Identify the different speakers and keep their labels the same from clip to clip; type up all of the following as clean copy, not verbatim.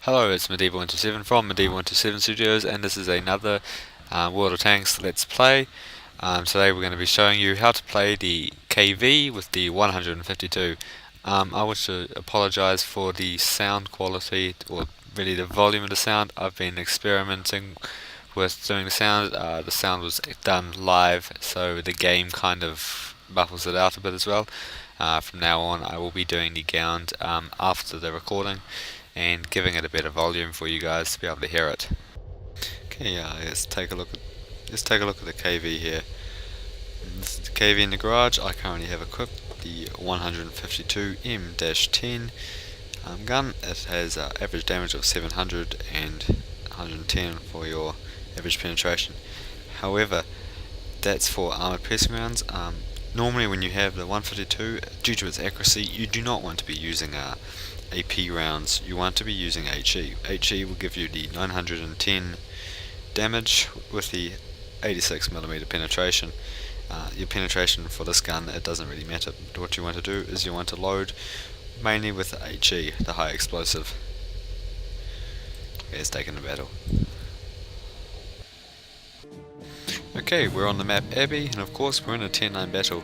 Speaker 1: Hello, it's Medieval27 from Medieval27 Studios, and this is another World of Tanks Let's Play. Today we're going to be showing you how to play the KV with the 152. I wish to apologise for the sound quality, or really the volume of the sound. I've been experimenting with doing the sound. The sound was done live, so the game kind of buffers it out a bit as well. From now on I will be doing the sound after the recording and giving it a better volume for you guys to be able to hear it. Okay, let's take a look at the KV here. This is the KV in the garage. I currently have equipped the 152 M-10 gun. It has average damage of 700 and 110 for your average penetration. However, that's for armored piercing rounds. Normally when you have the 152, due to its accuracy, you do not want to be using AP rounds. You want to be using HE. HE will give you the 910 damage with the 86mm penetration. Your penetration for this gun, it doesn't really matter. What you want to do is you want to load mainly with the HE, the high explosive. Okay, it's taken a battle. Okay, we're on the map Abbey, and of course we're in a tier 9 battle.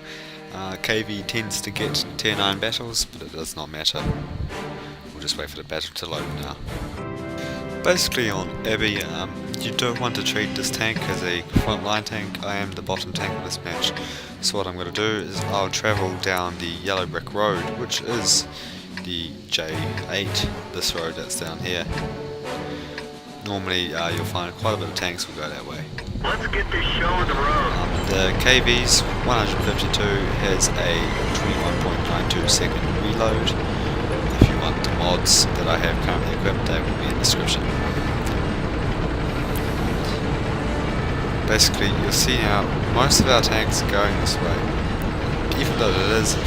Speaker 1: KV tends to get tier 9 battles, but it does not matter. We'll just wait for the battle to load now. Basically on Abbey, you don't want to treat this tank as a frontline tank. I am the bottom tank of this match. So what I'm going to do is I'll travel down the yellow brick road, which is the J8, this road that's down here. Normally you'll find quite a bit of tanks will go that way.
Speaker 2: Let's get this show on the road.
Speaker 1: The KV's 152 has a 21.92 second reload. If you want the mods that I have currently equipped, they will be in the description. Basically, you'll see now most of our tanks are going this way. Even though it is the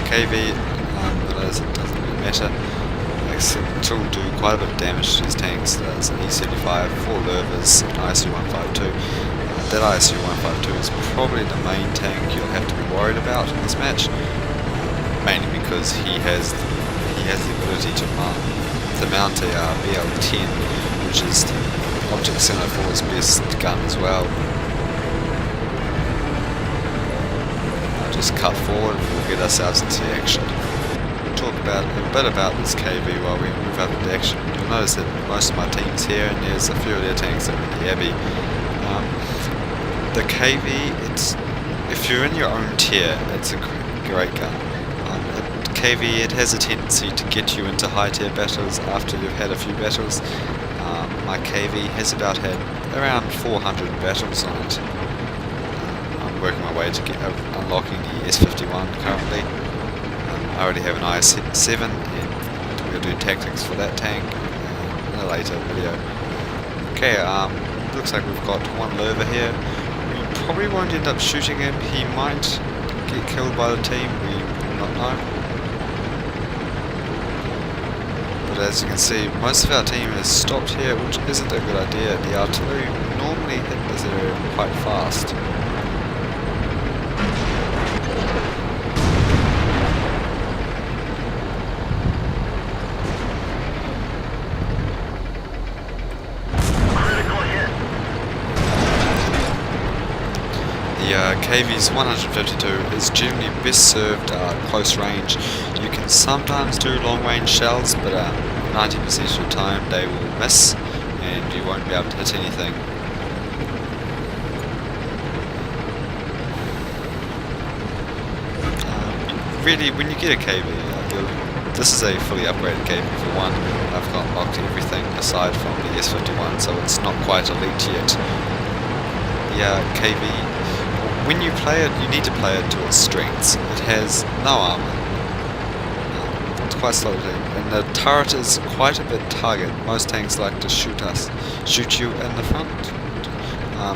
Speaker 1: KV, it doesn't really matter. It will do quite a bit of damage to these tanks. That's an E75, 4 levers, an ISU-152. That ISU-152 is probably the main tank you'll have to be worried about in this match, mainly because he has the ability to mount a BL-10, which is Object Center for his best gun as well. I'll just cut forward and we'll get ourselves into the action. Talk about a bit about this KV while we move up into action. You'll notice that most of my team's here, and there's a few of their tanks that are in the Abbey. The KV, if you're in your own tier, it's a great gun. The KV, it has a tendency to get you into high tier battles after you've had a few battles. My KV has about had around 400 battles on it. I'm working my way to unlocking the S51 currently. I already have an IS-7 and we'll do tactics for that tank in a later video. Okay, looks like we've got one lurver here. We probably won't end up shooting him. He might get killed by the team, we will not know. But as you can see, most of our team has stopped here, which isn't a good idea. The artillery normally hit this area quite fast. The KV's 152 is generally best served close range. You can sometimes do long range shells, but 90% of the time they will miss and you won't be able to hit anything. Really, when you get a KV, this is a fully upgraded KV for one. I've got locked everything aside from the S51, so it's not quite elite yet. The KV, when you play it, you need to play it to its strengths. It has no armor. It's quite slow to do. And the turret is quite a big target. Most tanks like to shoot you in the front.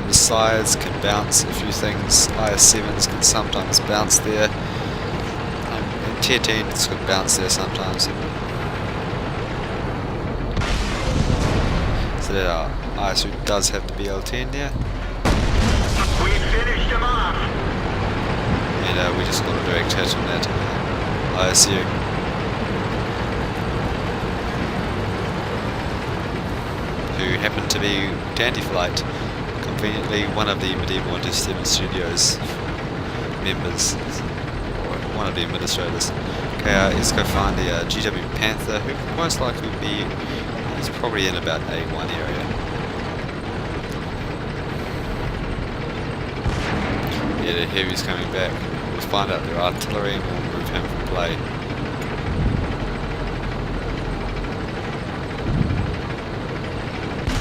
Speaker 1: The sides can bounce a few things. IS-7s can sometimes bounce there. And tier 10s can bounce there sometimes. So that ISU does have the BL-10 there.
Speaker 2: We finished him off.
Speaker 1: And we just got a direct hit on that ISU. who happened to be Dandy Flight, conveniently one of the Medieval 127 Studios members, or one of the administrators. Okay, let's go find the GW Panther, who most likely will be, he's probably in about A1 area. Yeah, the heavy's coming back. We'll find out their artillery and we'll move him from play.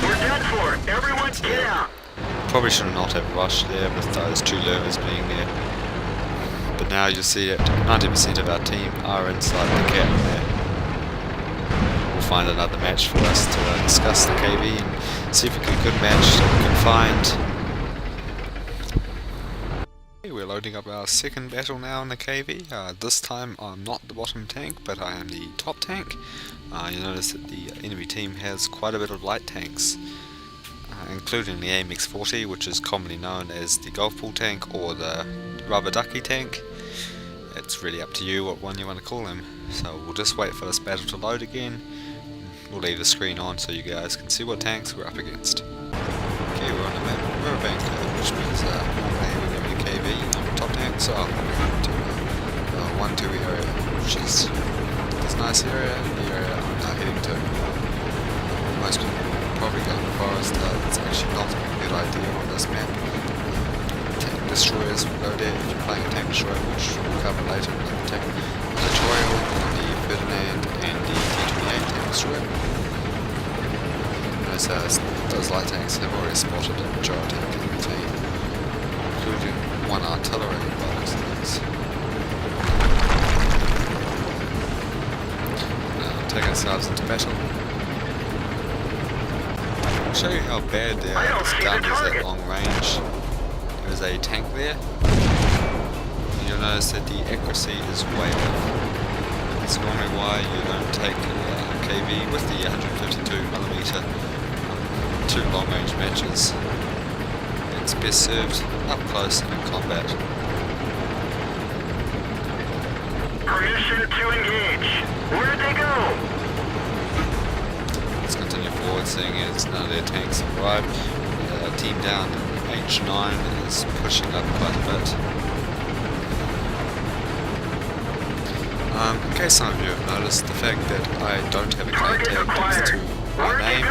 Speaker 2: We're done for. Everyone get out.
Speaker 1: Probably should not have rushed there with those two levers being there. But now you'll see that 90% of our team are inside the cap there. We'll find another match for us to discuss the KV and see if we can good match that we can find. We're loading up our second battle now in the KV. This time I'm not the bottom tank, but I am the top tank. You notice that the enemy team has quite a bit of light tanks, including the AMX-40, which is commonly known as the golf ball tank or the rubber ducky tank. It's really up to you what one you want to call him. So we'll just wait for this battle to load again. We'll leave the screen on so you guys can see what tanks we're up against. Okay, we're on the map Riverbank, which means we're going to be KV. I'm top tank, so I'll move to 1-2 area, which is this nice area, the area I'm now heading to. Most people probably go in the forest. It's actually not a good idea on this map. Tank destroyers will go there if you're playing a tank destroyer, which we'll cover later in the tutorial on the Ferdinand and the T28 tank destroyer. Those light tanks have already spotted a majority of the team, including one artillery by those things. Now take ourselves into battle. I'll show you how bad this gun is at long range. There is a tank there. You'll notice that the accuracy is way off. It's normally why you don't take a KV with the 152mm to long range matches. It's best served up close and in combat.
Speaker 2: Permission to engage. Where'd they go?
Speaker 1: Let's continue forward, seeing as none of their tanks have arrived. The team down H9 is pushing up quite a bit. In case some of you have noticed, the fact that I don't have a claim tag next to my name,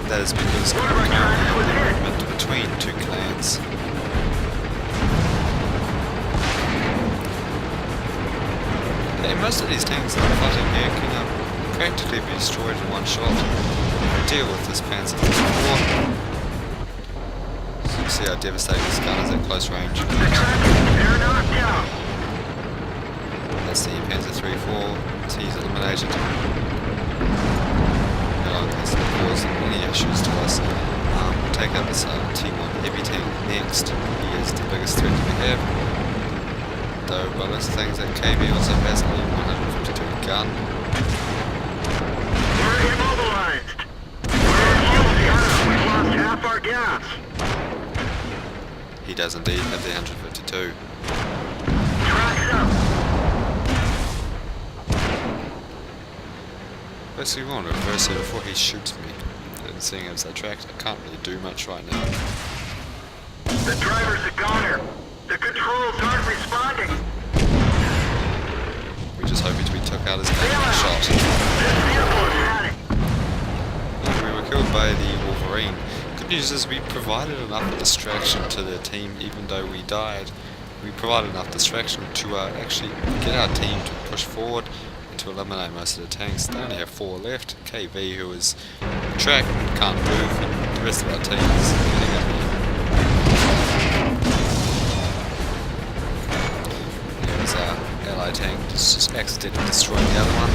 Speaker 1: that is because I'm currently in the movement between two clans. And most of these tanks that are fighting here can practically be destroyed in one shot. Deal with this Panzer IV. So you see how devastating this gun is at close range. That's the Panzer III-4. He's eliminated. No longer cause any issues to us. We'll take out this T1 heavy tank next. He is the biggest threat we have. Though by those things that KV also has a 152 gun.
Speaker 2: We're immobilized. We've lost half our gas.
Speaker 1: He does indeed have the 152.
Speaker 2: Tracks up.
Speaker 1: Basically, we want to reverse it before he shoots me. And seeing as I tracked, I can't really do much right now.
Speaker 2: The driver's a goner. The controls aren't responding.
Speaker 1: We just hope we took out his main shot.
Speaker 2: This vehicle is heading.
Speaker 1: We were killed by the Wolverine. Good news is we provided enough distraction to the team, even though we died. We provided enough distraction to actually get our team to push forward and to eliminate most of the tanks. They only have 4 left. KV, who is tracked, can't move, and the rest of our team is getting up here. Here's our ally tank, just accidentally destroying the other one.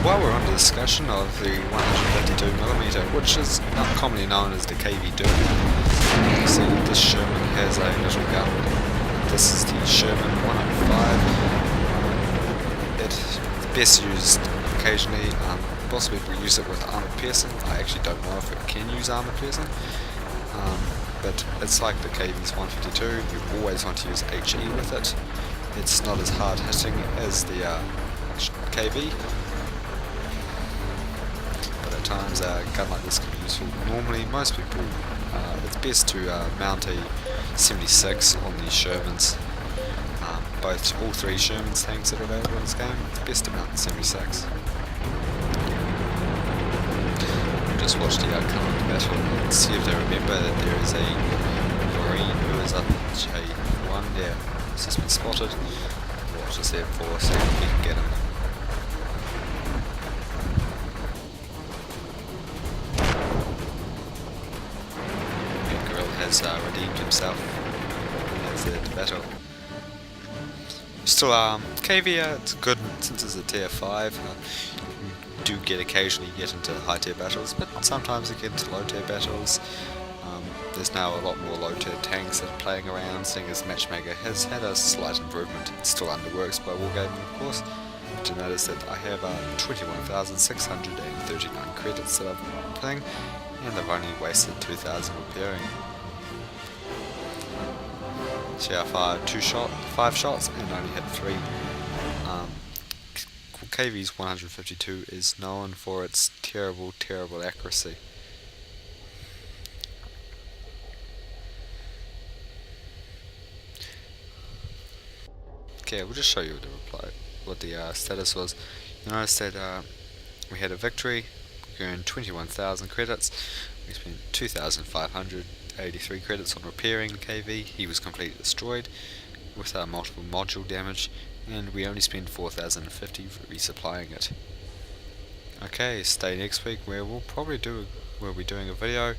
Speaker 1: While we're on the discussion of the 152mm, which is not commonly known as the KV Derp, you can see that this Sherman has a little gun. This is the Sherman 105. It's best used occasionally, possibly if we use it with armor piercing. I actually don't know if it can use armor piercing, but it's like the KV's 152. You always want to use HE with it. It's not as hard hitting as the KV. But at times a gun like this can be useful. Normally, most people, it's best to mount a 76 on the Shermans. All three Shermans tanks that are available in this game, it's best to mount the 76. Just watch the outcome of the battle and see if they remember that there is a Marine who is up in J1 there. He's just been spotted. Watch this there for see if we can get him. Yeah, Gorilla has redeemed himself. That's the battle. Still, KV, it's good since it's a tier 5. You do occasionally get into high tier battles, but sometimes you get into low tier battles. There's now a lot more low tier tanks that are playing around, seeing as Matchmaker has had a slight improvement. It's still underworks by Wargaming, of course. But you notice that I have 21,639 credits that I'm playing, and I've only wasted 2,000 repairing. So I fired 5 shots and only hit 3. KV's 152 is known for its terrible accuracy. Okay, we'll just show you what the status was. You notice that we had a victory, we earned 21,000 credits, we spent 2,583 credits on repairing KV, he was completely destroyed with multiple module damage, and we only spent 4,050 resupplying it. Okay, stay next week where we'll be doing a video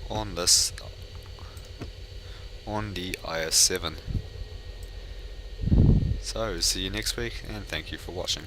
Speaker 1: on this, on the IS-7. So, see you next week, and thank you for watching.